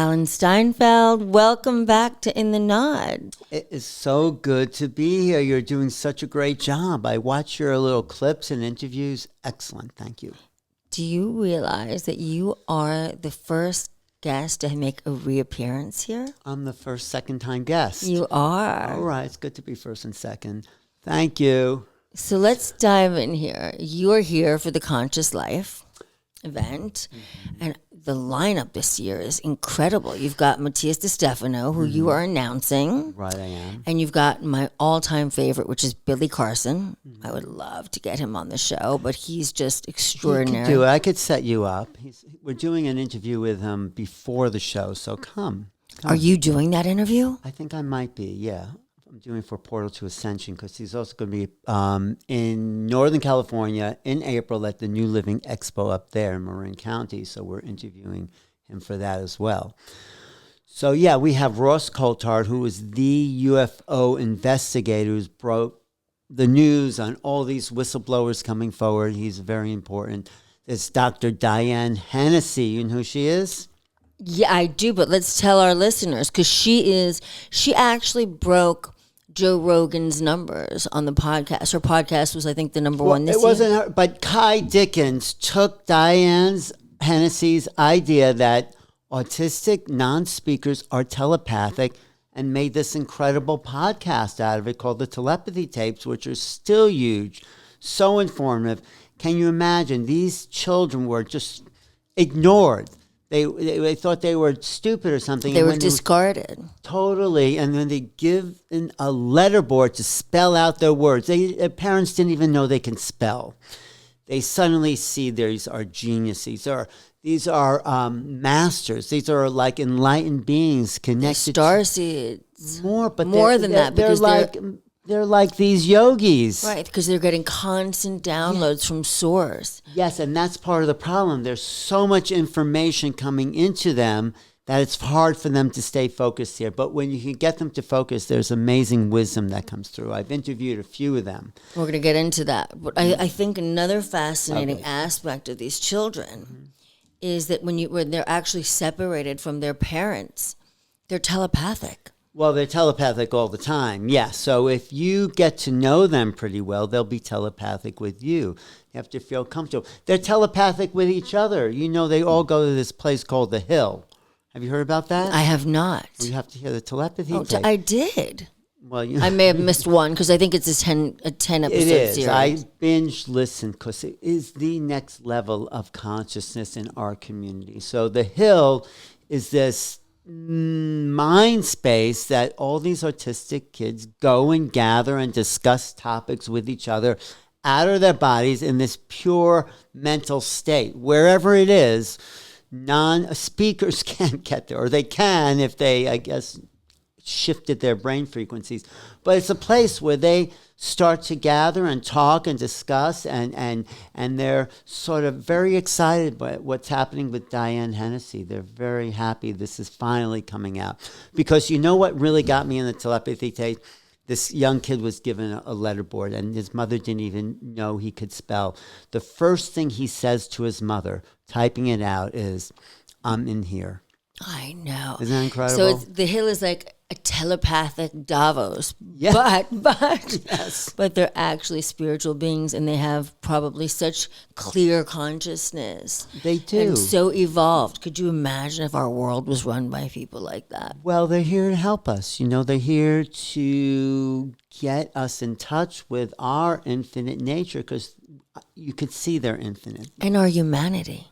Alan Steinfeld. Welcome back to In the Naad. It is so good to be here. You're doing such a great job. I watch your little clips and interviews. Excellent. Thank you. Do you realize that you are the first guest to make a reappearance here? I'm the second-time guest. You are. All right. It's good to be first and second. Thank you. So let's dive in here. You are here for the Conscious Life event, and the lineup this year is incredible. You've got Matthias DeStefano, who you are announcing. Right, I am. And you've got my all-time favorite, which is Billy Carson. I would love to get him on the show, but he's just extraordinary. You could do it. I could set you up. We're doing an interview with him before the show, so come. Are you doing that interview? I think I might be, yeah. I'm doing for Portal to Ascension because he's also going to be in Northern California in April at the New Living Expo up there in Marin County. So we're interviewing him for that as well. So, yeah, we have Ross Coulthard, who is the UFO investigator who's broke the news on all these whistleblowers coming forward. He's very important. There's Dr. Diane Hennessy. You know who she is? Yeah, I do, but let's tell our listeners, because she actually broke Joe Rogan's numbers on the podcast. Her podcast was, I think, the number one this year. It wasn't her, but Kai Dickens took Diane Hennessy's idea that autistic non-speakers are telepathic and made this incredible podcast out of it called the Telepathy tapes, which are still huge, so informative. Can you imagine? These children were just ignored. They thought they were stupid or something. They were discarded. Totally. And then they give in a letterboard to spell out their words. Their parents didn't even know they can spell. They suddenly see these are geniuses. These are masters. These are like enlightened beings connected. Starseeds. More than that. Because they're like these yogis. Right, because they're getting constant downloads from source. Yes, and that's part of the problem. There's so much information coming into them that it's hard for them to stay focused here. But when you can get them to focus, there's amazing wisdom that comes through. I've interviewed a few of them. We're going to get into that. But I think another fascinating aspect of these children is that when they're actually separated from their parents, they're telepathic. Well, they're telepathic all the time, yes. So if you get to know them pretty well, they'll be telepathic with you. You have to feel comfortable. They're telepathic with each other. You know, they all go to this place called The Hill. Have you heard about that? I have not. You have to hear the telepathy tape. I did. Well, I may have missed one because I think it's a 10 episode it is. series. I binge listen because it is the next level of consciousness in our community. So The Hill is this mind space that all these autistic kids go and gather and discuss topics with each other out of their bodies in this pure mental state. Wherever it is, non-speakers can't get there, or they can if they, I guess, shifted their brain frequencies. But it's a place where they start to gather and talk and discuss, and they're sort of very excited by what's happening with Diane Hennessy. They're very happy this is finally coming out. Because you know what really got me in the telepathy tape? This young kid was given a letterboard, and his mother didn't even know he could spell. The first thing he says to his mother, typing it out, is, "I'm in here." I know. Isn't that incredible? So The Hill is like a telepathic Davos, Yeah. but they're actually spiritual beings, and they have probably such clear consciousness. They do. And so evolved. Could you imagine if our world was run by people like that? Well, they're here to help us. You know, they're here to get us in touch with our infinite nature because you could see they're infinite. And our humanity.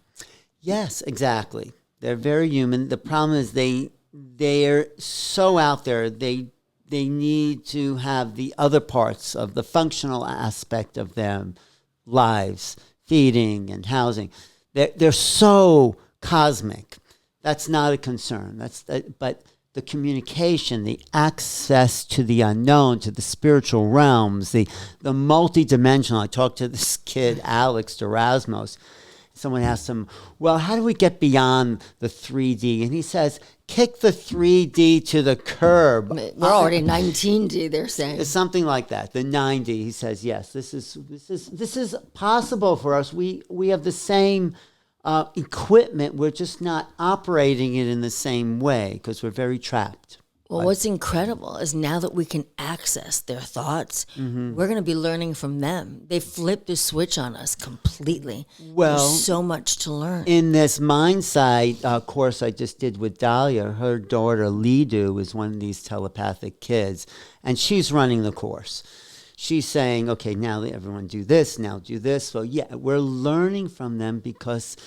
Yes, exactly. They're very human. The problem is they're so out there. They need to have the other parts of the functional aspect of their lives, feeding and housing. They're so cosmic. That's not a concern. But the communication, the access to the unknown, to the spiritual realms, the multidimensional. I talked to this kid, Alex Erasmus. Someone asked him, well, how do we get beyond the 3D? And he says, kick the 3D to the curb. We're already 19D, they're saying. It's something like that, the 90. He says, yes, this is possible for us. We have the same equipment, we're just not operating it in the same way because we're very trapped. Well, what's incredible is now that we can access their thoughts, we're going to be learning from them. They flipped the switch on us completely. Well, there's so much to learn. In this Mindsight course I just did with Dahlia, her daughter Lidu is one of these telepathic kids, and she's running the course. She's saying, okay, now everyone do this, now do this. So yeah, we're learning from them because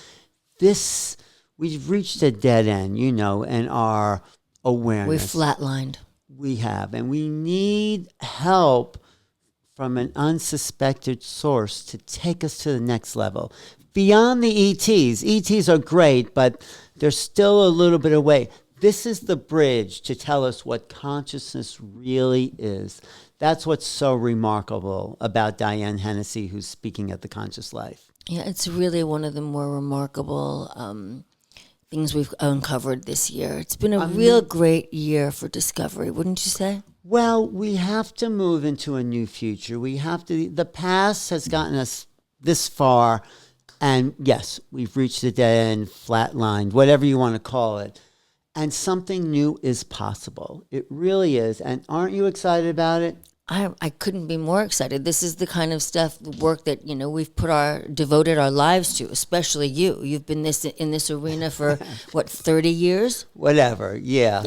we've reached a dead end, in our awareness. We're flatlined. We have, and we need help from an unsuspected source to take us to the next level. Beyond the ETs. ETs are great, but they're still a little bit away. This is the bridge to tell us what consciousness really is. That's what's so remarkable about Diane Hennessy, who's speaking at the Conscious Life. Yeah, it's really one of the more remarkable things we've uncovered this year. It's been a real great year for discovery, wouldn't you say? Well, we have to move into a new future. The past has gotten us this far, and yes, we've reached the dead end, flatlined, whatever you want to call it. And something new is possible. It really is. And aren't you excited about it? I couldn't be more excited. This is the kind of stuff, the work that, we've devoted our lives to, especially you. You've been in this arena for, 30 years? Whatever, yeah.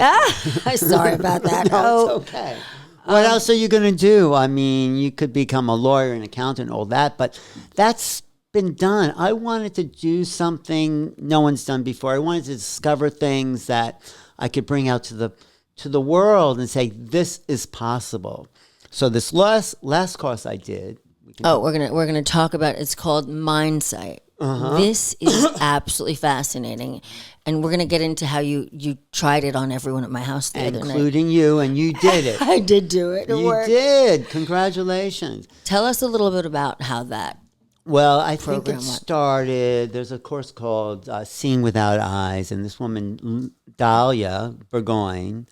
Sorry about that. No, it's okay. What else are you going to do? I mean, you could become a lawyer, an accountant, all that, but that's been done. I wanted to do something no one's done before. I wanted to discover things that I could bring out to the world and say, this is possible. So this last course I did. We're gonna talk about. It's called Mindsight. This is absolutely fascinating, and we're gonna get into how you tried it on everyone at my house the other night, including you, and you did it. I did do it. You did. Congratulations. Tell us a little bit about how that. Well, I think it started. There's a course called Seeing Without Eyes, and this woman Dahlia Burgoyne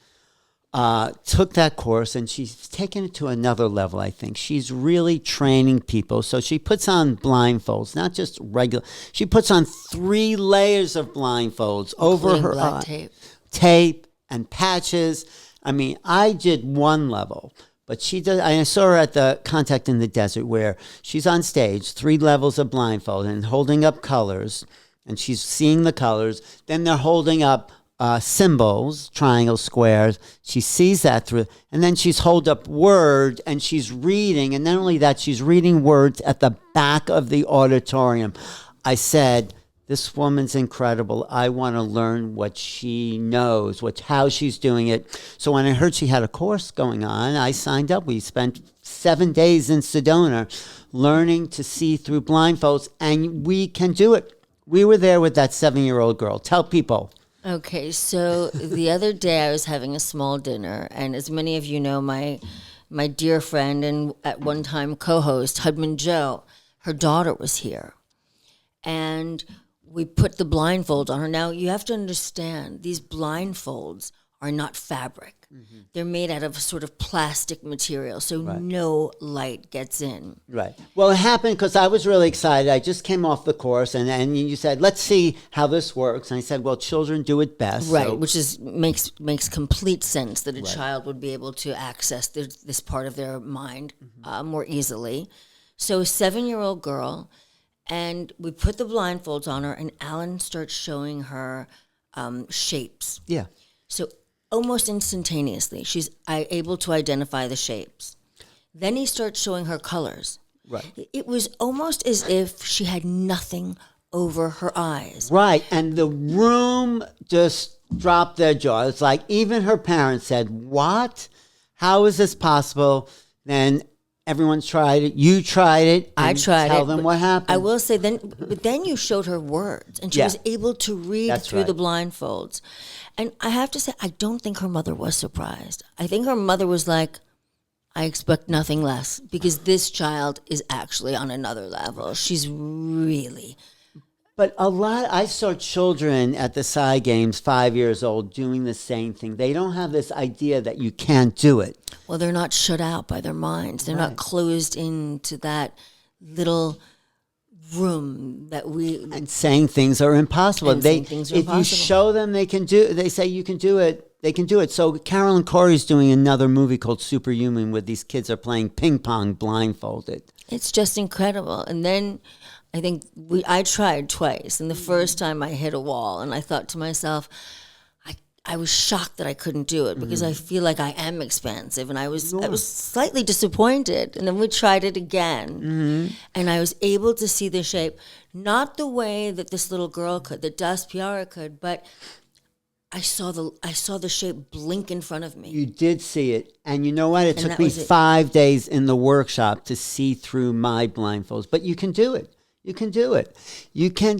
took that course, and she's taken it to another level, I think. She's really training people. So she puts on blindfolds, not just regular. She puts on 3 layers of blindfolds over her black tape and patches. I mean, I did one level, but she does. I saw her at the Contact in the Desert where she's on stage, 3 levels of blindfold and holding up colors, and she's seeing the colors. Then they're holding up symbols, triangles, squares. She sees that through, and then she's hold up word and she's reading. And not only that, she's reading words at the back of the auditorium. I said, this woman's incredible. I want to learn what she knows, how she's doing it. So when I heard she had a course going on, I signed up. We spent 7 days in Sedona learning to see through blindfolds, and we can do it. We were there with that 7-year-old girl. Tell people. Okay, so the other day I was having a small dinner, and as many of you know, my dear friend and at one time co-host, Hudman Joe, her daughter was here. And we put the blindfold on her. Now, you have to understand, these blindfolds are not fabric. Mm-hmm. They're made out of a sort of plastic material, so no light gets in. Right. Well, it happened because I was really excited. I just came off the course, and you said, let's see how this works. And I said, well, children do it best. Right, so. which makes complete sense that a child would be able to access this part of their mind more easily. So a 7-year-old girl, and we put the blindfolds on her, and Alan starts showing her shapes. Yeah. So almost instantaneously, she's able to identify the shapes. Then he starts showing her colors. Right. It was almost as if she had nothing over her eyes. Right, and the room just dropped their jaw. It's like even her parents said, what? How is this possible? Then everyone's tried it. You tried it. I tried it. Tell them what happened. I will say then you showed her words, and she was able to read through the blindfolds. And I have to say, I don't think her mother was surprised. I think her mother was like, I expect nothing less, because this child is actually on another level. She's really... But I saw children at the Psy Games, 5 years old, doing the same thing. They don't have this idea that you can't do it. Well, they're not shut out by their minds. They're not closed into that little room that we and saying things are impossible. And saying things are if you impossible. show them they say you can do it. They can do it. So Carolyn Corey's doing another movie called Superhuman, where these kids are playing ping pong blindfolded. It's just incredible. And then I think I tried twice, and the first time I hit a wall, and I thought to myself, I was shocked that I couldn't do it because I feel like I am expansive, and I was slightly disappointed. And then we tried it again, and I was able to see the shape, not the way that this little girl could, that Das Piara could, but I saw the shape blink in front of me. You did see it. And you know what? It took me was it. 5 days in the workshop to see through my blindfolds. But you can do it. You can do it. You can.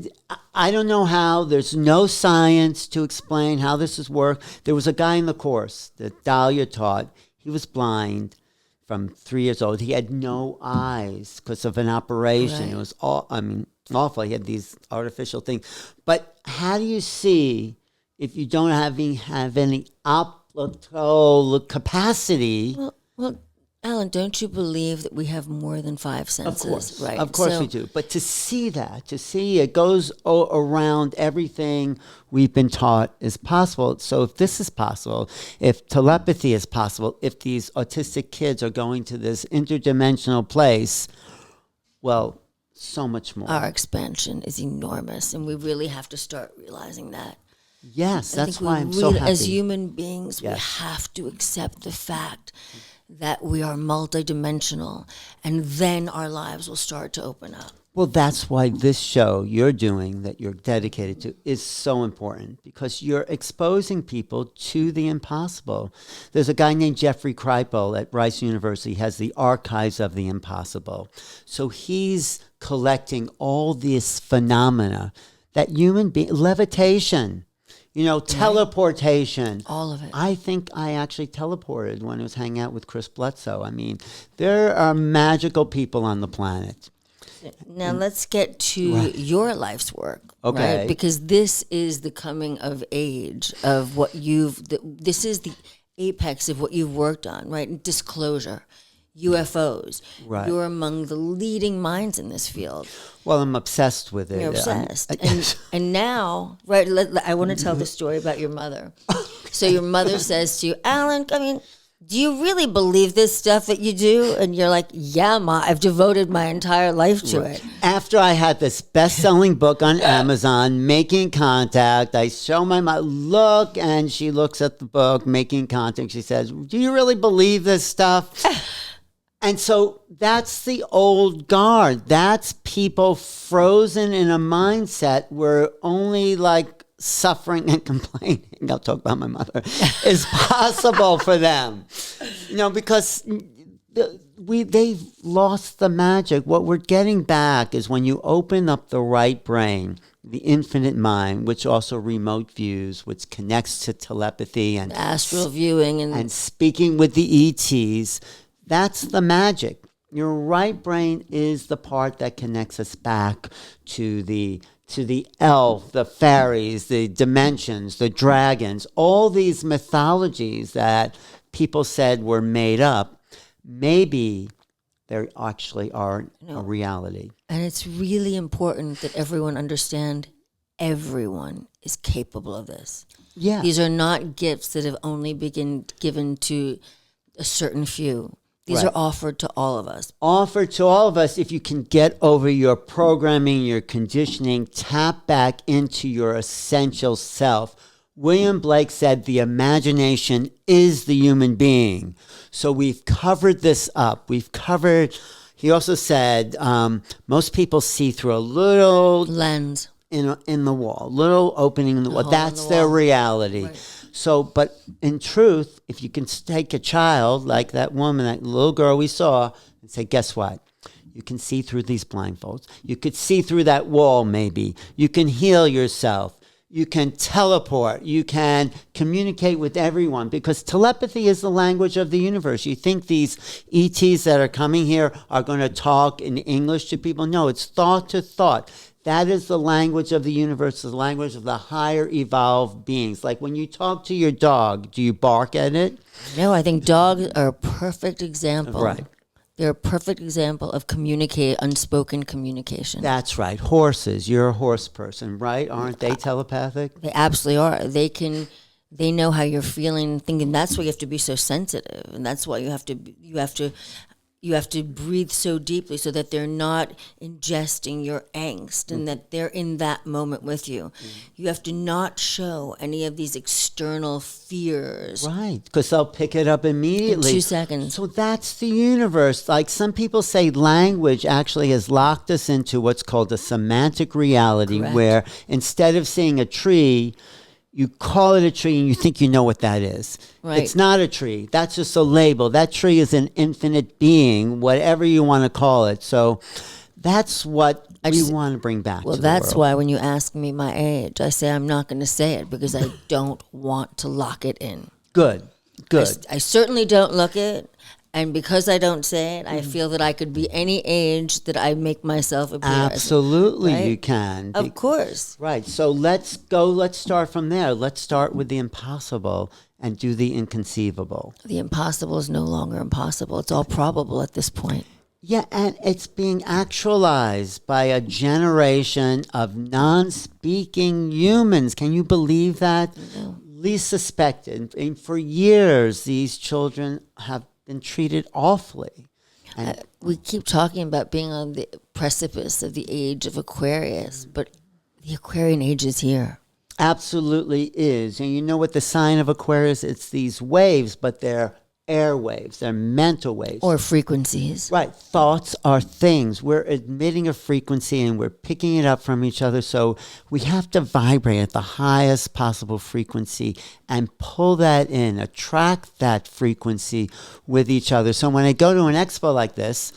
I don't know how. There's no science to explain how this is work. There was a guy in the course that Dahlia taught. He was blind from 3 years old. He had no eyes because of an operation. Right. It was awful. He had these artificial things. But how do you see if you don't have any optical capacity? Well, Alan, don't you believe that we have more than 5 senses? Of course, right? Of course we do. But to see it goes around everything we've been taught is possible. So if this is possible, if telepathy is possible, if these autistic kids are going to this interdimensional place, well, so much more. Our expansion is enormous, and we really have to start realizing that. Yes, I that's think why I'm so happy. As human beings, Yes. we have to accept the fact that we are multidimensional, and then our lives will start to open up. Well, that's why this show you're doing, that you're dedicated to, is so important, because you're exposing people to the impossible. There's a guy named Jeffrey Kripal at Rice University, has the Archives of the Impossible. So he's collecting all these phenomena that levitation, teleportation. All of it. I think I actually teleported when I was hanging out with Chris Bledsoe. I mean, there are magical people on the planet. Now let's get to your life's work. Okay. Right? Because this is the coming of age of what this is the apex of what you've worked on, right? Disclosure. UFOs. Right. You're among the leading minds in this field. Well, I'm obsessed with it. You're obsessed. And now, right, I want to tell the story about your mother. So your mother says to you, Alan, do you really believe this stuff that you do? And you're like, yeah, Ma, I've devoted my entire life to it. After I had this best-selling book on Amazon, Making Contact, I show my mom, look, and she looks at the book, Making Contact. She says, do you really believe this stuff? And so that's the old guard. That's people frozen in a mindset where only suffering and complaining, I'll talk about my mother, is possible for them. Because they've lost the magic. What we're getting back is when you open up the right brain, the infinite mind, which also remote views, which connects to telepathy and astral viewing and speaking with the ETs. That's the magic. Your right brain is the part that connects us back to the elf, the fairies, the dimensions, the dragons, all these mythologies that people said were made up. Maybe they actually are a reality. And it's really important that everyone understand everyone is capable of this. Yeah. These are not gifts that have only been given to a certain few. These are offered to all of us. Offered to all of us. If you can get over your programming, your conditioning, tap back into your essential self. William Blake said the imagination is the human being. So we've covered this up. He also said most people see through a little lens in the wall, little opening in the wall. That's their reality. Right. So, but in truth, if you can take a child like that woman, that little girl we saw, and say, guess what? You can see through these blindfolds. You could see through that wall, maybe. You can heal yourself. You can teleport. You can communicate with everyone, because telepathy is the language of the universe. You think these ETs that are coming here are going to talk in English to people? No, it's thought to thought. That is the language of the universe, the language of the higher evolved beings. Like when you talk to your dog, do you bark at it? No, I think dogs are a perfect example. Right. They're a perfect example of unspoken communication. That's right. Horses. You're a horse person, right? Aren't they telepathic? They absolutely are. They know how you're feeling, thinking. That's why you have to be so sensitive, and that's why you have to breathe so deeply so that they're not ingesting your angst and that they're in that moment with you. You have to not show any of these external fears. Right, because they'll pick it up immediately. In 2 seconds. So that's the universe. Like some people say, language actually has locked us into what's called a semantic reality, Correct. where instead of seeing a tree, you call it a tree and you think you know what that is. Right. It's not a tree. That's just a label. That tree is an infinite being, whatever you want to call it. So that's what we want to bring back to the that's world. why when you ask me my age, I say I'm not going to say it because I don't want to lock it in. Good. I certainly don't look it. And because I don't say it, I feel that I could be any age that I make myself appear. Absolutely, right? you can. Of course. Right. So let's start from there. Let's start with the impossible and do the inconceivable. The impossible is no longer impossible. It's all probable at this point. Yeah, and it's being actualized by a generation of non-speaking humans. Can you believe that? No. Least suspected. And for years, these children have been treated awfully. And We keep talking about being on the precipice of the age of Aquarius, but the Aquarian age is here. absolutely is. And you know what the sign of Aquarius? It's these waves, but they're air waves. They're mental waves. Or frequencies. Right. Thoughts are things. We're emitting a frequency and we're picking it up from each other. So we have to vibrate at the highest possible frequency and pull that in, attract that frequency with each other. So when I go to an expo like this,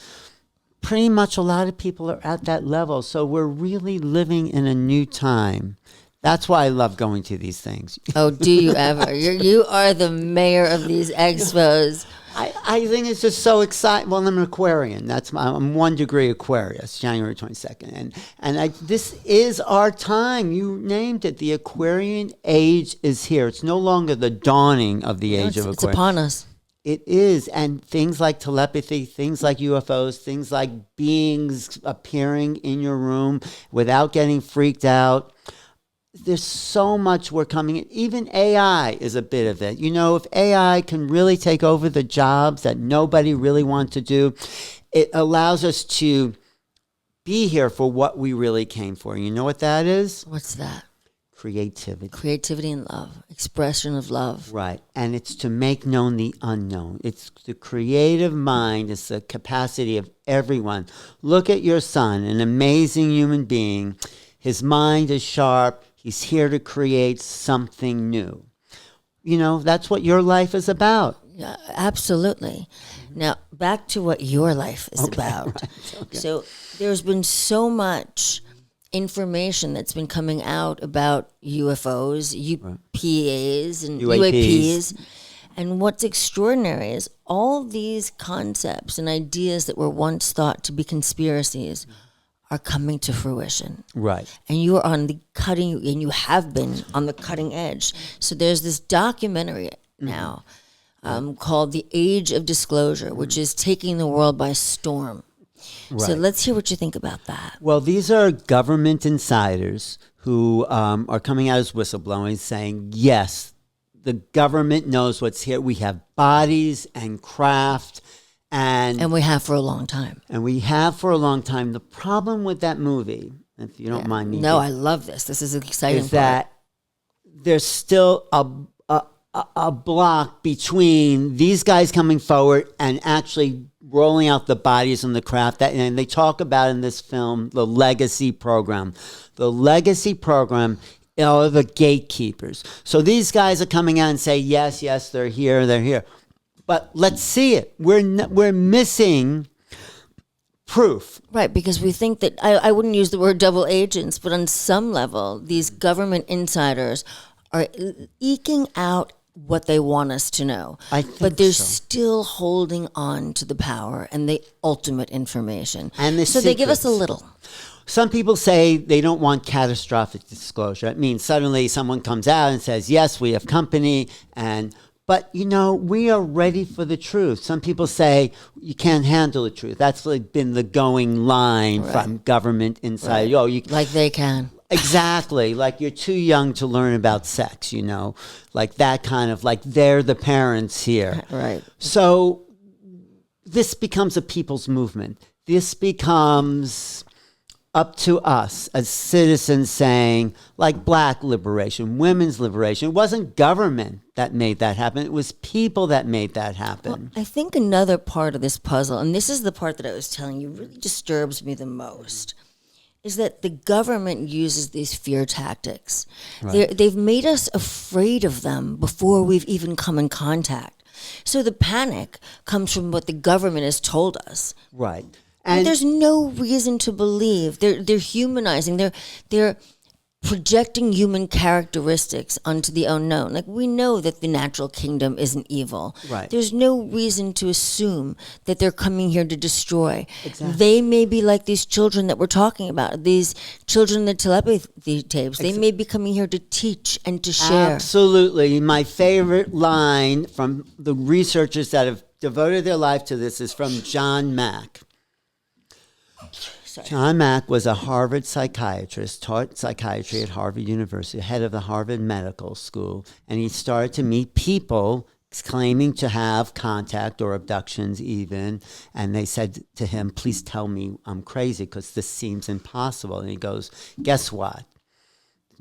pretty much a lot of people are at that level. So we're really living in a new time. That's why I love going to these things. Oh, do you ever? You are the mayor of these expos. I think it's just so exciting. Well, I'm an Aquarian. I'm 1 degree Aquarius, January 22nd. This is our time. You named it. The Aquarian age is here. It's no longer the dawning of the age of Aquarius. It's upon us. It is. And things like telepathy, things like UFOs, things like beings appearing in your room without getting freaked out. There's so much we're coming in. Even AI is a bit of it. You know, if AI can really take over the jobs that nobody really wants to do, it allows us to be here for what we really came for. You know what that is? What's that? Creativity. Creativity and love. Expression of love. Right. And it's to make known the unknown. It's the creative mind. It's the capacity of everyone. Look at your son, an amazing human being. His mind is sharp. He's here to create something new. You know, that's what your life is about. Yeah, absolutely. Now, back to what your life is about. Right, okay. So there's been so much information that's been coming out about UFOs, UPAs, and UAPs. And what's extraordinary is all these concepts and ideas that were once thought to be conspiracies are coming to fruition. Right. And you are on the cutting, and you have been on the cutting edge. So there's this documentary now called The Age of Disclosure, which is taking the world by storm. Right. So let's hear what you think about that. Well, these are government insiders who are coming out as whistleblowers saying, yes, the government knows what's here. We have bodies and craft. And we have for a long time. And we have for a long time. The problem with that movie, if you don't mind me. No, I love this. This is an exciting is that there's still a block between these guys coming forward and actually rolling out the bodies and the craft. And they talk about in this film the legacy program. The legacy program are the gatekeepers. So these guys are coming out and say, yes, they're here. But let's see it. We're missing proof. Right, because we think that, I wouldn't use the word double agents, but on some level, these government insiders are eking out what they want us to know. But they're still holding on to the power and the ultimate information. And so they give us a little. Some people say they don't want catastrophic disclosure. It means suddenly someone comes out and says, yes, we have company, and But, we are ready for the truth. Some people say you can't handle the truth. That's like been the going line from government inside. Right. Oh, you Like they can. exactly. Like you're too young to learn about sex, like that kind of like they're the parents here. Right. So this becomes a people's movement. This becomes up to us as citizens saying, like black liberation, women's liberation. It wasn't government that made that happen. It was people that made that happen. Well, I think another part of this puzzle, and this is the part that I was telling you really disturbs me the most, is that the government uses these fear tactics. Right. They've made us afraid of them before we've even come in contact. So the panic comes from what the government has told us. Right. And there's no reason to believe. They're humanizing. They're projecting human characteristics onto the unknown. Like we know that the natural kingdom isn't evil. Right. There's no reason to assume that they're coming here to destroy. Exactly. They may be like these children that we're talking about, these children in the telepathy tapes. They may be coming here to teach and to share. Absolutely. My favorite line from the researchers that have devoted their life to this is from John Mack. John Mack was a Harvard psychiatrist, taught psychiatry at Harvard University, head of the Harvard Medical School, and he started to meet people claiming to have contact or abductions even, and they said to him, please tell me I'm crazy because this seems impossible. And he goes, guess what?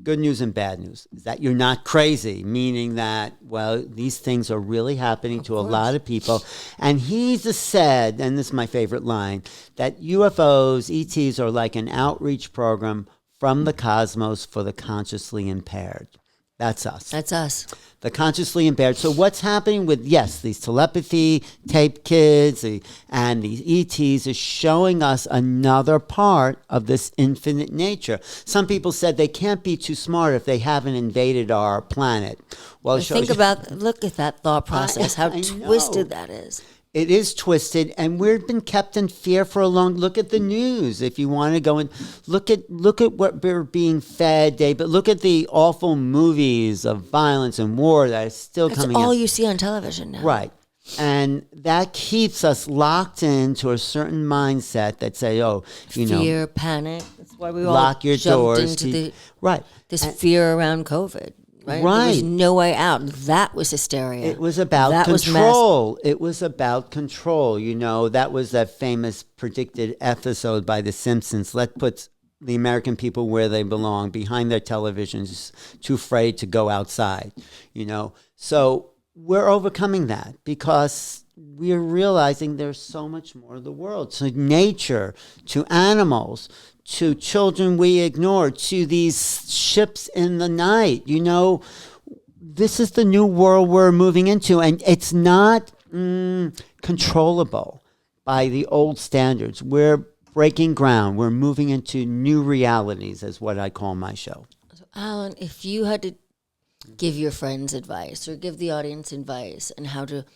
Good news and bad news is that you're not crazy, meaning that, well, these things are really happening to a lot of people. And he's said, and this is my favorite line, that UFOs, ETs are like an outreach program from the cosmos for the consciously impaired. That's us. That's us. The consciously impaired. So what's happening with, yes, these telepathy tape kids and these ETs is showing us another part of this infinite nature. Some people said they can't be too smart if they haven't invaded our planet. Well, Look at that thought process, how twisted that is. It is twisted, and we've been kept in fear for a long. Look at the news. If you want to go and look at what we're being fed, but look at the awful movies of violence and war that is still coming. That's all you see on television now, right? And that keeps us locked into a certain mindset that say, fear, panic. That's why we all lock your doors. Into this and, fear around COVID. Right? There was no way out. That was hysteria. It was about control. It was about control. That was that famous predicted episode by The Simpsons. Let's put the American people where they belong, behind their televisions, too afraid to go outside. So we're overcoming that because we're realizing there's so much more of the world. To nature, to animals, to children we ignore, to these ships in the night. This is the new world we're moving into, and it's not controllable by the old standards. We're breaking ground. We're moving into new realities, is what I call my show. So, Alan, if you had to give your friends advice or give the audience advice on how to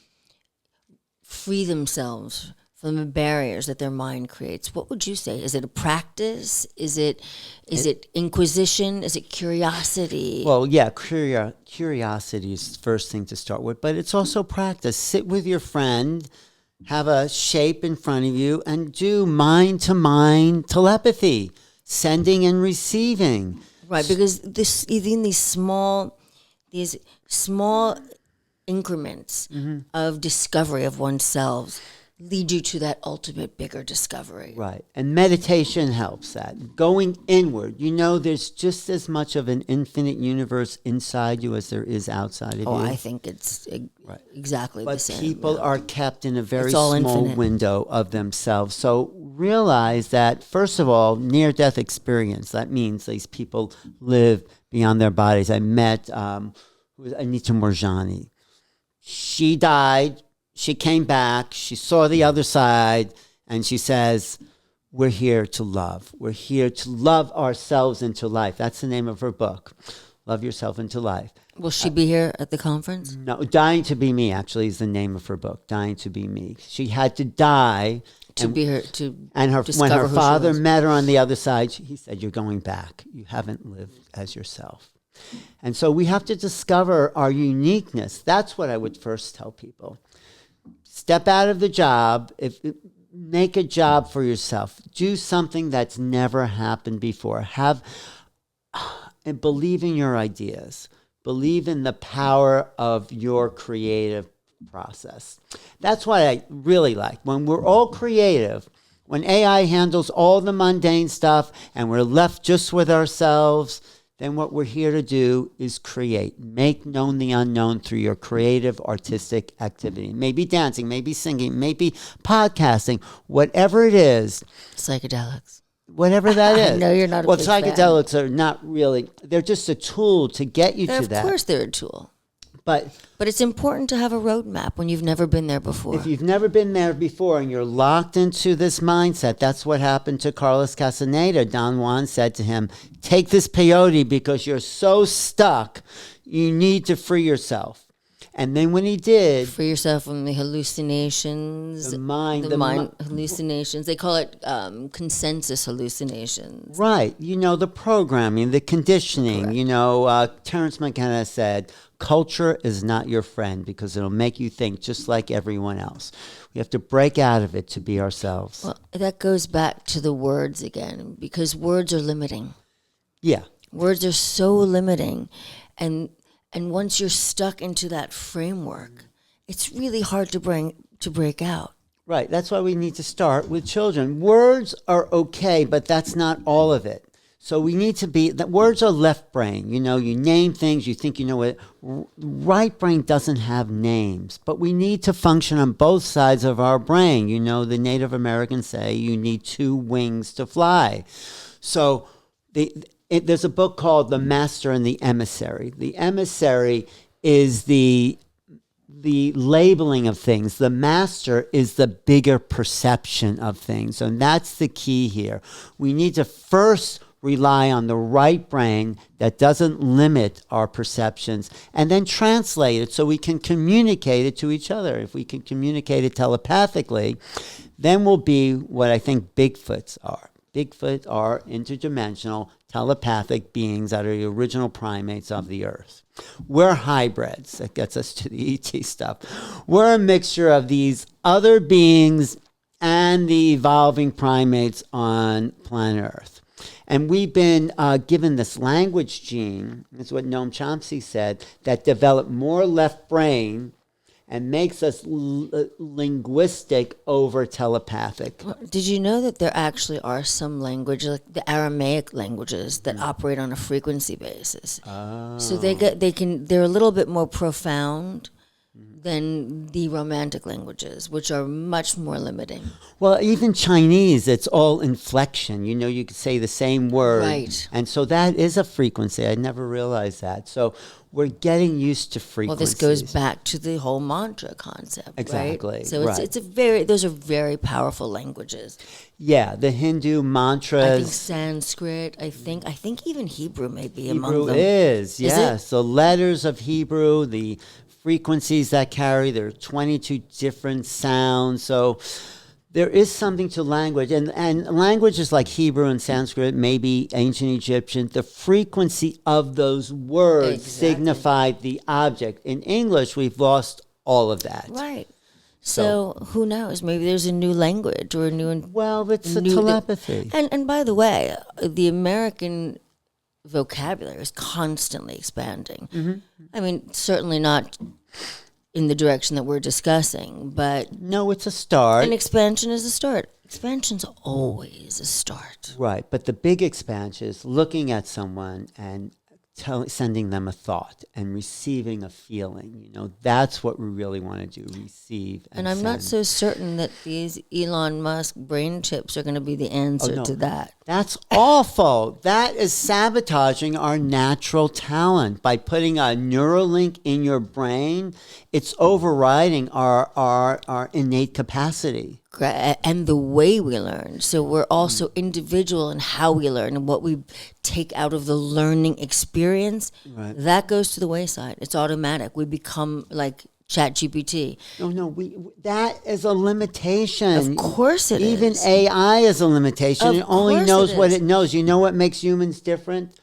free themselves from the barriers that their mind creates, what would you say? Is it a practice? Is it inquisition? Is it curiosity? Well, yeah, curiosity is the first thing to start with, but it's also practice. Sit with your friend, have a shape in front of you, and do mind-to-mind telepathy, sending and receiving. Right, because these small increments of discovery of oneself lead you to that ultimate bigger discovery. Right. And meditation helps that. Going inward. There's just as much of an infinite universe inside you as there is outside of you. I think it's exactly the same. But people are kept in a very small infinite window of themselves. So realize that, first of all, near-death experience. That means these people live beyond their bodies. I met Anita Morjani. She died. She came back, she saw the other side, and she says, we're here to love. We're here to love ourselves into life. That's the name of her book, Love Yourself into Life. Will she be here at the conference? No, Dying to Be Me, actually, is the name of her book, Dying to Be Me. She had to die. When her father met her on the other side, he said, you're going back. You haven't lived as yourself. And so we have to discover our uniqueness. That's what I would first tell people. Step out of the job. Make a job for yourself. Do something that's never happened before. And believe in your ideas. Believe in the power of your creative process. That's what I really like. When we're all creative, when AI handles all the mundane stuff and we're left just with ourselves, then what we're here to do is create. Make known the unknown through your creative, artistic activity. Maybe dancing, maybe singing, maybe podcasting, whatever it is. Psychedelics. Whatever that is. No, you're not a well, big psychedelics are not really, they're just a tool to get you to that. Of course they're a tool. But it's important to have a roadmap when you've never been there before. If you've never been there before and you're locked into this mindset, that's what happened to Carlos Castaneda. Don Juan said to him, take this peyote because you're so stuck, you need to free yourself. And then when he did... Free yourself from the hallucinations. The mind hallucinations. They call it consensus hallucinations. Right. The programming, the conditioning. Correct. Terence McKenna said, culture is not your friend because it'll make you think just like everyone else. We have to break out of it to be ourselves. Well, that goes back to the words again, because words are limiting. Yeah. Words are so limiting. And once you're stuck into that framework, it's really hard to break out. Right. That's why we need to start with children. Words are okay, but that's not all of it. So we need to be, that words are left brain. You name things, you think you know it. Right brain doesn't have names, but we need to function on both sides of our brain. The Native Americans say you need two wings to fly. So there's a book called The Master and the Emissary. The emissary is the labeling of things. The master is the bigger perception of things. And that's the key here. We need to first rely on the right brain that doesn't limit our perceptions and then translate it so we can communicate it to each other. If we can communicate it telepathically, then we'll be what I think Bigfoots are. Bigfoot are interdimensional, telepathic beings that are the original primates of the earth. We're hybrids. That gets us to the ET stuff. We're a mixture of these other beings and the evolving primates on planet Earth. And we've been given this language gene, that's what Noam Chomsky said, that developed more left brain and makes us linguistic over telepathic. Did you know that there actually are some languages, like the Aramaic languages, that operate on a frequency basis? Oh. So they're a little bit more profound than the Romantic languages, which are much more limiting. Well, even Chinese, it's all inflection. You could say the same word. Right. And so that is a frequency. I never realized that. So we're getting used to frequencies. Well, this goes back to the whole mantra concept, exactly. Right? So those are very powerful languages. Yeah, the Hindu mantras. I think Sanskrit. I think even Hebrew may be among them. Hebrew is, yes. The letters of Hebrew, the frequencies that carry, there are 22 different sounds. So there is something to language. And languages like Hebrew and Sanskrit, maybe ancient Egyptian, the frequency of those words signified the object. In English, we've lost all of that. Right. So who knows? Maybe there's a new language or a new... Well, it's a telepathy. And by the way, the American vocabulary is constantly expanding. Mm-hmm. I mean, certainly not in the direction that we're discussing, but... No, it's a start. An expansion is a start. Expansion's always a start. Right, but the big expansion is looking at someone and sending them a thought and receiving a feeling. That's what we really want to do, receive and I'm send. not so certain that these Elon Musk brain chips are going to be the answer to that. That's awful. That is sabotaging our natural talent. By putting a Neuralink in your brain, it's overriding our innate capacity. And the way we learn. So we're also individual in how we learn and what we take out of the learning experience. Right. That goes to the wayside. It's automatic. We become like ChatGPT. No, that is a limitation. Of course it Even is. AI is a limitation. It only knows what it knows. You know what makes humans different?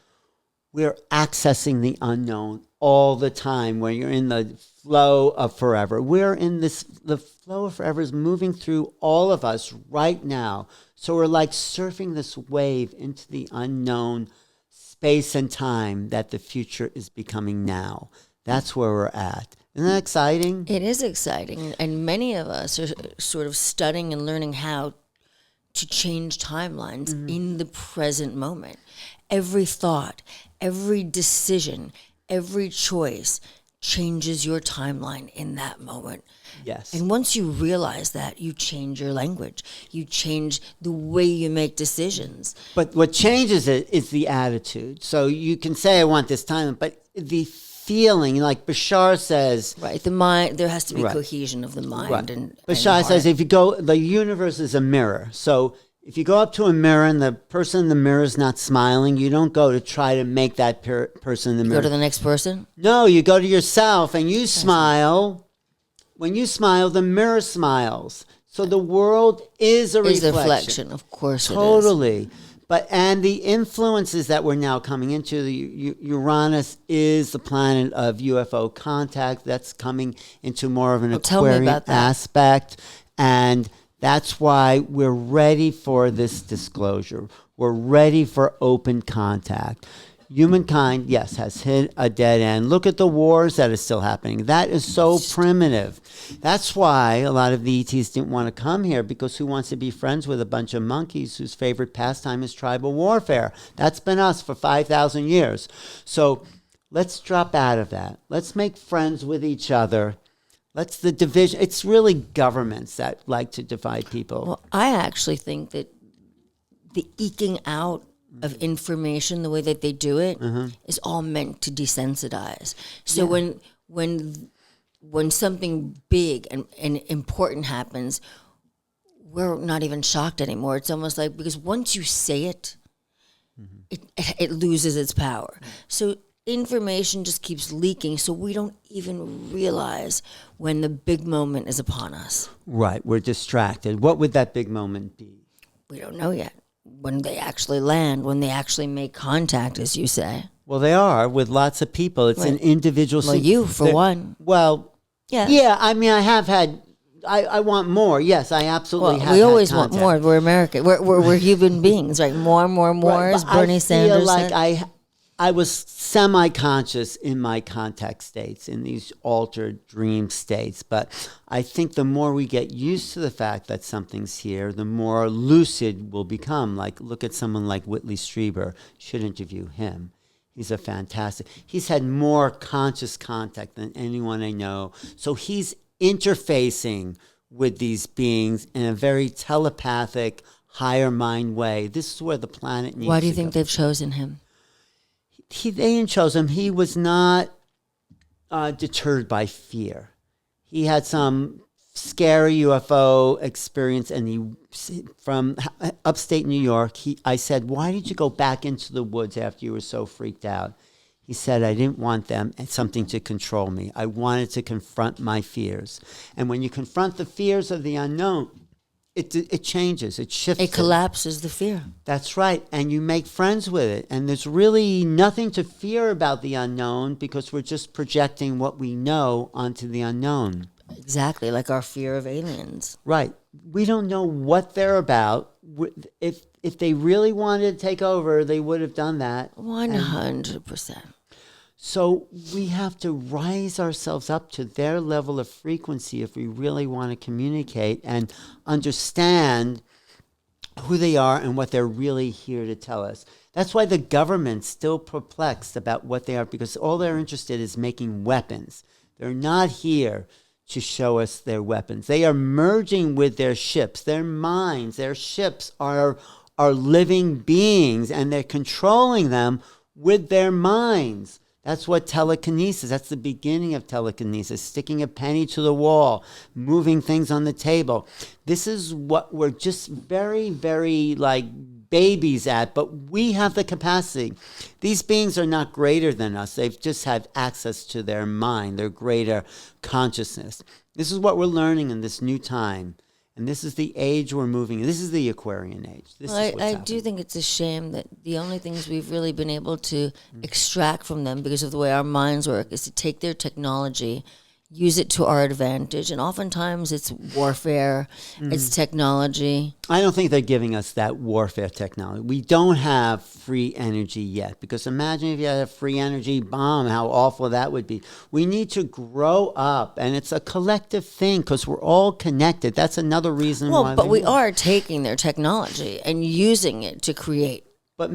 we're accessing the unknown all the time when you're in the flow of forever. We're in this, the flow of forever is moving through all of us right now. So we're like surfing this wave into the unknown space and time that the future is becoming now. That's where we're at. Isn't that exciting? It is exciting. And many of us are sort of studying and learning how to change timelines in the present moment. Every thought, every decision, every choice changes your timeline in that moment. Yes. And once you realize that, you change your language. You change the way you make decisions. But what changes it is the attitude. So you can say, I want this time, but the feeling, like Bashar says. Right. The mind, there has to be cohesion of the mind. Right. And Bashar and says, heart. if you go, the universe is a mirror. So if you go up to a mirror and the person in the mirror is not smiling, you don't go to try to make that person in the mirror. Go to the next person? No, you go to yourself and you smile. When you smile, the mirror smiles. So the world is a reflection. Of course Totally. it is. And the influences that we're now coming into, Uranus is the planet of UFO contact. That's coming into more of an Aquarian aspect. And that's why we're ready for this disclosure. We're ready for open contact. Humankind, yes, has hit a dead end. Look at the wars that are still happening. That is so primitive. That's why a lot of the ETs didn't want to come here, because who wants to be friends with a bunch of monkeys whose favorite pastime is tribal warfare? That's been us for 5,000 years. So let's drop out of that. Let's make friends with each other. Let's the division. It's really governments that like to divide people. Well, I actually think that the eking out of information, the way that they do it, is all meant to desensitize. So when something big and important happens, we're not even shocked anymore. It's almost like, because once you say it, it loses its power. So information just keeps leaking, so we don't even realize when the big moment is upon us. Right, we're distracted. What would that big moment be? We don't know yet. When they actually land, when they actually make contact, as you say. Well, they are with lots of people. It's an individual. Well, you, for one. Well, yes. Yeah, I mean, I have had, I want more. Yes, I absolutely have. We always had want more. We're American. We're human beings, right? More, Right, as but Bernie Sanders like said. I was semi-conscious in my contact states, in these altered dream states. But I think the more we get used to the fact that something's here, the more lucid we'll become. Like, look at someone like Whitley Strieber. You should interview him. He's a fantastic. He's had more conscious contact than anyone I know. So he's interfacing with these beings in a very telepathic, higher mind way. This is where the planet needs to go. Why do you think they've chosen him? They didn't chose him. He was not deterred by fear. He had some scary UFO experience, and he, from upstate New York, I said, why did you go back into the woods after you were so freaked out? He said, I didn't want them and something to control me. I wanted to confront my fears. And when you confront the fears of the unknown, it changes, it shifts. It collapses the fear. That's right. And you make friends with it. And there's really nothing to fear about the unknown, because we're just projecting what we know onto the unknown. Exactly, like our fear of aliens. Right. We don't know what they're about. If they really wanted to take over, they would have done that. 100%. So we have to rise ourselves up to their level of frequency if we really want to communicate and understand who they are and what they're really here to tell us. That's why the government's still perplexed about what they are, because all they're interested is making weapons. They're not here to show us their weapons. They are merging with their ships, their minds. Their ships are living beings, and they're controlling them with their minds. That's what telekinesis, that's the beginning of telekinesis, sticking a penny to the wall, moving things on the table. This is what we're just very, very like babies at, but we have the capacity. These beings are not greater than us. They've just had access to their mind, their greater consciousness. This is what we're learning in this new time. And this is the age we're moving in. This is the Aquarian age. This Well, is what's I happening. do think it's a shame that the only things we've really been able to extract from them because of the way our minds work is to take their technology, use it to our advantage. And oftentimes it's warfare, it's technology. I don't think they're giving us that warfare technology. We don't have free energy yet, because imagine if you had a free energy bomb, how awful that would be. We need to grow up, and it's a collective thing because we're all connected. That's another reason why. Well, but we are taking their technology and using it to create. But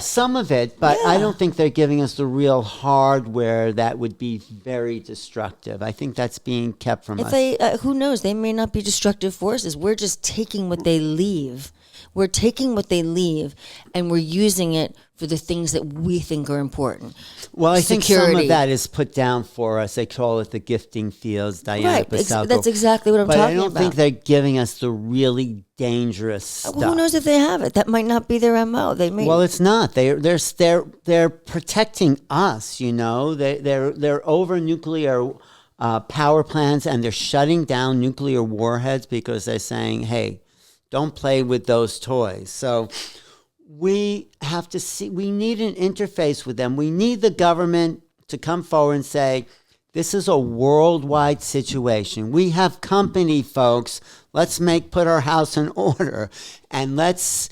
some of it, but I Yeah. don't think they're giving us the real hardware that would be very destructive. I think that's being kept from If us. they, who knows, they may not be destructive forces. We're just taking what they leave. We're taking what they leave and we're using it for the things that we think are important. Well, I think some of Security. that is put down for us. They call it the gifting fields, Diana Right. Pascal. That's exactly what I'm But talking I don't about. think they're giving us the really dangerous stuff. Who knows if they have it? That might not be their MO. They may. Well, it's not. They're protecting us. You know, they're over nuclear power plants, and they're shutting down nuclear warheads because they're saying, "Hey, don't play with those toys." So we have to see. We need an interface with them. We need the government to come forward and say, "This is a worldwide situation. We have company, folks. Let's put our house in order, and let's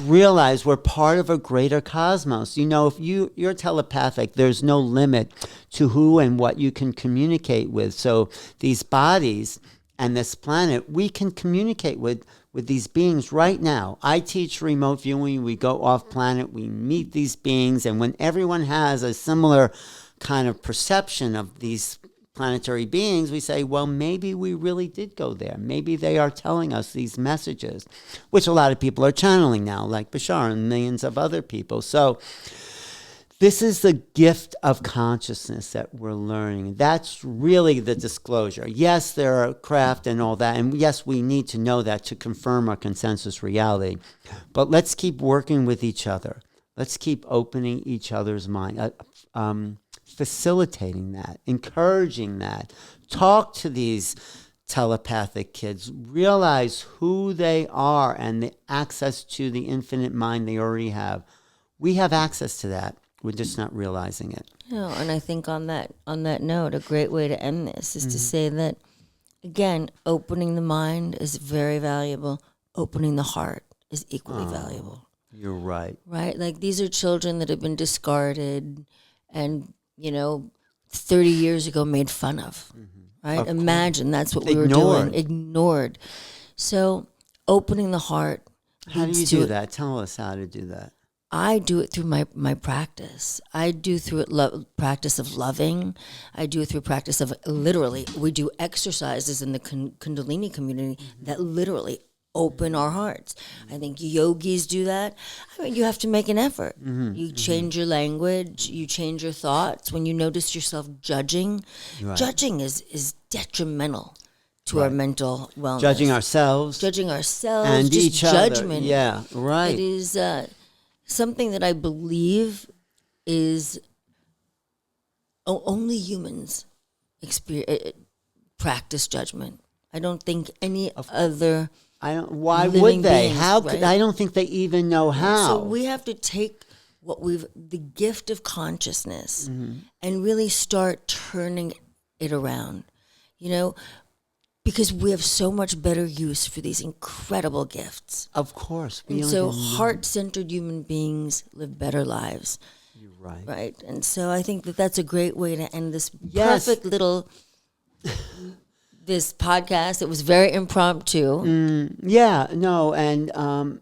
realize we're part of a greater cosmos." You know, if you're telepathic, there's no limit to who and what you can communicate with. So these bodies and this planet, we can communicate with these beings right now. I teach remote viewing. We go off planet. We meet these beings, and when everyone has a similar kind of perception of these planetary beings, we say, well, maybe we really did go there. Maybe they are telling us these messages, which a lot of people are channeling now, like Bashar and millions of other people. So this is the gift of consciousness that we're learning. That's really the disclosure. Yes, there are craft and all that, and yes, we need to know that to confirm our consensus reality. But let's keep working with each other. Let's keep opening each other's mind. Facilitating that, encouraging that. Talk to these telepathic kids. Realize who they are and the access to the infinite mind they already have. We have access to that. We're just not realizing it. And I think on that note, a great way to end this is to say that, again, opening the mind is very valuable. Opening the heart is equally valuable. You're right. Right? Like, these are children that have been discarded and, 30 years ago made fun of. Right? Imagine that's what we were doing. Ignored. So opening the heart. How do you do that? Tell us how to do that. I do it through my practice. I do through it practice of loving. I do it through practice of literally. We do exercises in the Kundalini community that literally open our hearts. I think yogis do that. I mean, you have to make an effort. You change your language. You change your thoughts. When you notice yourself judging, judging is detrimental to our mental wellness. Judging ourselves. And just each judgment. other. Yeah, right. It is something that I believe is only humans practice judgment. I don't think any other. Why living would they? beings, How right? could? I don't think they even know how. So we have to take the gift of consciousness and really start turning it around, because we have so much better use for these incredible gifts. Of course. And so heart-centered human beings live better lives. You're right. Right. And so I think that's a great way to end this Yes. perfect little this podcast. It was very impromptu. Yeah, no, and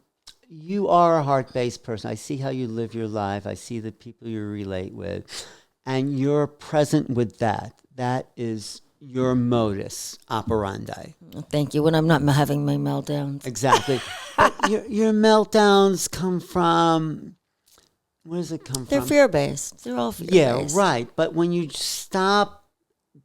you are a heart-based person. I see how you live your life. I see the people you relate with, and you're present with that. That is your modus operandi. Thank you. When I'm not having my meltdowns. Exactly. But your meltdowns come from, where does it come They're from? fear-based. They're all fear-based. Yeah, right. But when you stop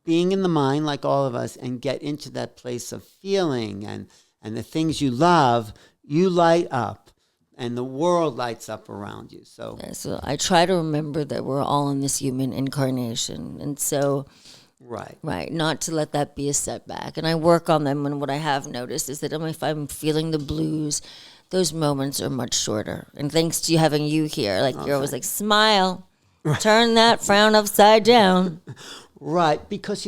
being in the mind like all of us and get into that place of feeling and the things you love, you light up and the world lights up around you. So I try to remember that we're all in this human incarnation. And so Right. Right, not to let that be a setback. And I work on them, and what I have noticed is that if I'm feeling the blues, those moments are much shorter. And thanks to having you here, like you're always like, smile, turn that frown upside down. Right, because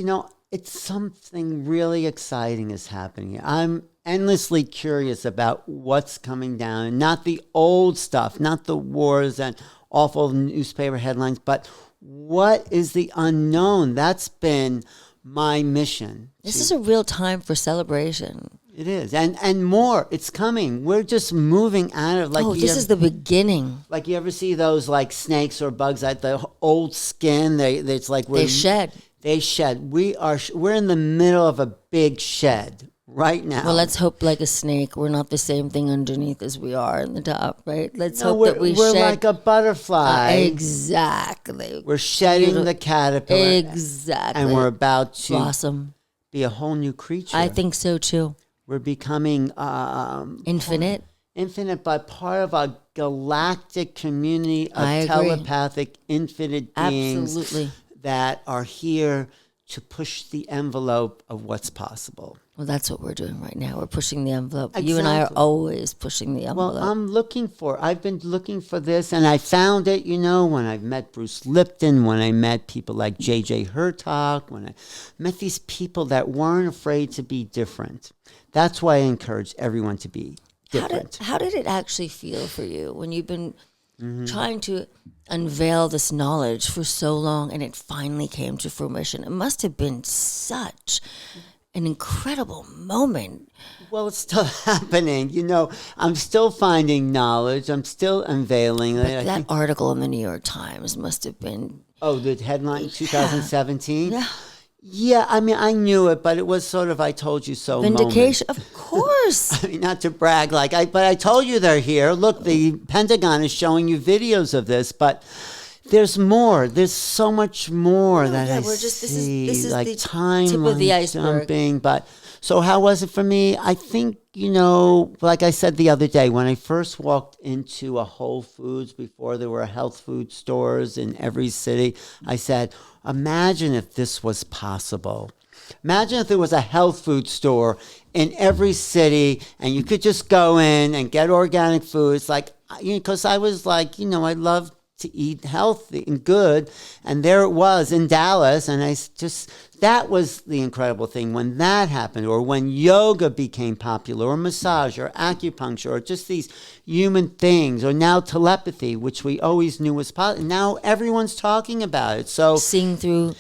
it's something really exciting is happening. I'm endlessly curious about what's coming down, and not the old stuff, not the wars and awful newspaper headlines, but what is the unknown? That's been my mission. This is a real time for celebration. It is, and more. It's coming. We're just moving out of This is the beginning. Like you ever see those like snakes or bugs at the old skin? It's like They shed. They shed. We're in the middle of a big shed right now. Well, let's hope, like a snake, we're not the same thing underneath as we are in the top, right? Let's No, hope that we're shed. like a butterfly. Exactly. We're shedding the caterpillar. Exactly. And we're about to blossom. Be a whole new creature. I think so too. We're becoming infinite. Infinite, but part of a galactic community of telepathic infinite beings that are here to push the envelope of what's possible. Well, that's what we're doing right now. We're pushing the envelope. Exactly. You and I are always pushing the envelope. Well, I've been looking for this, and I found it, when I met Bruce Lipton, when I met people like J.J. Hertog, when I met these people that weren't afraid to be different. That's why I encourage everyone to be different. How did it actually feel for you when you've been trying to unveil this knowledge for so long and it finally came to fruition? It must have been such an incredible moment. Well, it's still happening. I'm still finding knowledge. I'm still unveiling it. That article in the New York Times must have been... Oh, the headline 2017? Yeah. Yeah, I knew it, but it was sort of I told you so vindication, moment. Of course. Not to brag, but I told you they're here. Look, the Pentagon is showing you videos of this, but there's more. There's so much more see. This is like the time tip of the iceberg. Jumping, but so how was it for me? I think, like I said the other day, when I first walked into a Whole Foods before there were health food stores in every city, I said, imagine if this was possible. Imagine if there was a health food store in every city and you could just go in and get organic foods. Because I was I love to eat healthy and good. And there it was in Dallas. And that was the incredible thing when that happened, or when yoga became popular, or massage, or acupuncture, or just these human things, or now telepathy, which we always knew was possible. Now everyone's talking about it. So seeing through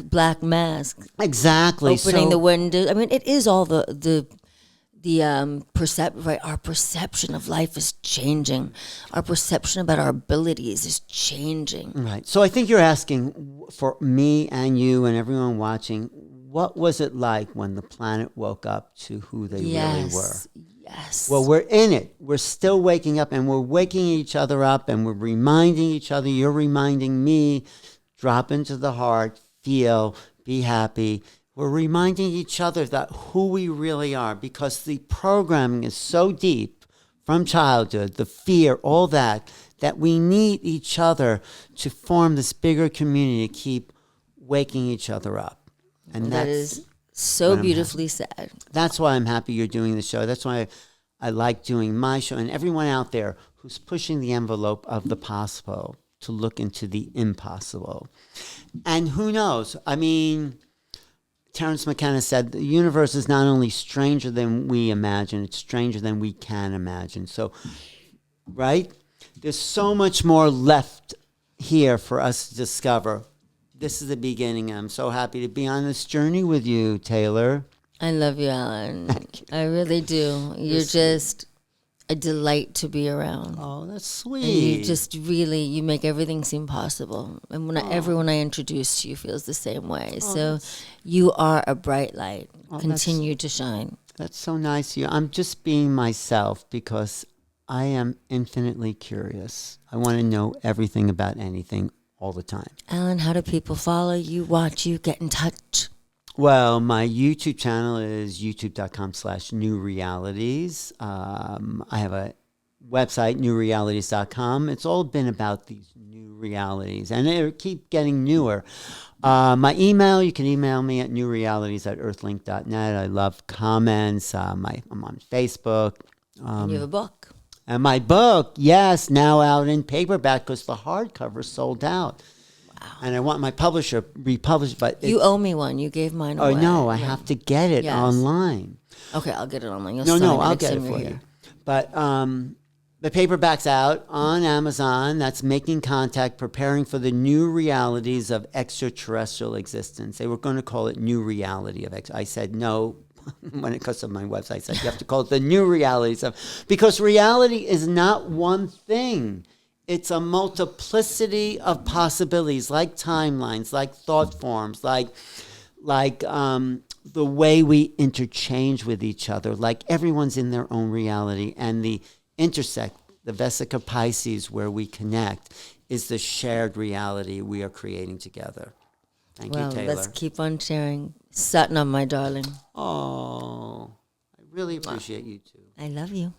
black mask. Exactly. Opening the window. It is all the perception, right? Our perception of life is changing. Our perception about our abilities is changing. Right. So I think you're asking for me and you and everyone watching, what was it like when the planet woke up to who they really were? Yes. Well, we're in it. We're still waking up, and we're waking each other up, and we're reminding each other. You're reminding me. Drop into the heart, feel, be happy. We're reminding each other that who we really are, because the programming is so deep from childhood, the fear, all that we need each other to form this bigger community to keep waking each other up. And that is so beautifully said. That's why I'm happy you're doing the show. That's why I like doing my show, and everyone out there who's pushing the envelope of the possible to look into the impossible. And who knows? Terence McKenna said the universe is not only stranger than we imagine, it's stranger than we can imagine. So, right? There's so much more left here for us to discover. This is the beginning, and I'm so happy to be on this journey with you, Taylor. I love you, Alan. Thank you. I really do. You're just a delight to be around. Oh, that's sweet. And you just really, you make everything seem possible. And everyone I introduce to you feels the same way. So you are a bright light. Continue to shine. That's so nice of you. I'm just being myself because I am infinitely curious. I want to know everything about anything all the time. Alan, how do people follow you, watch you, get in touch? Well, my YouTube channel is youtube.com/newrealities. I have a website, newrealities.com. It's all been about these new realities, and they keep getting newer. My email, you can email me at newrealities@earthlink.net. I love comments. I'm on Facebook. And you have a book. And my book, yes, now out in paperback because the hardcover sold out. Wow. And I want my publisher republished, but you owe me one. You gave mine away. Oh no, I have to get it online. Okay, I'll get it online. You'll I'll get it for you. But the paperback's out on Amazon. That's Making Contact, Preparing for the New Realities of Extraterrestrial Existence. They were going to call it New Reality of I said no. When it comes to my website, I said you have to call it the New Realities of, because reality is not one thing. It's a multiplicity of possibilities, like timelines, like thought forms, like the way we interchange with each other, like everyone's in their own reality, and the intersect, the Vesica Pisces, where we connect, is the shared reality we are creating together. Thank you, Taylor. Let's keep on sharing. Satnam, my darling. Oh, I really appreciate you too. I love you.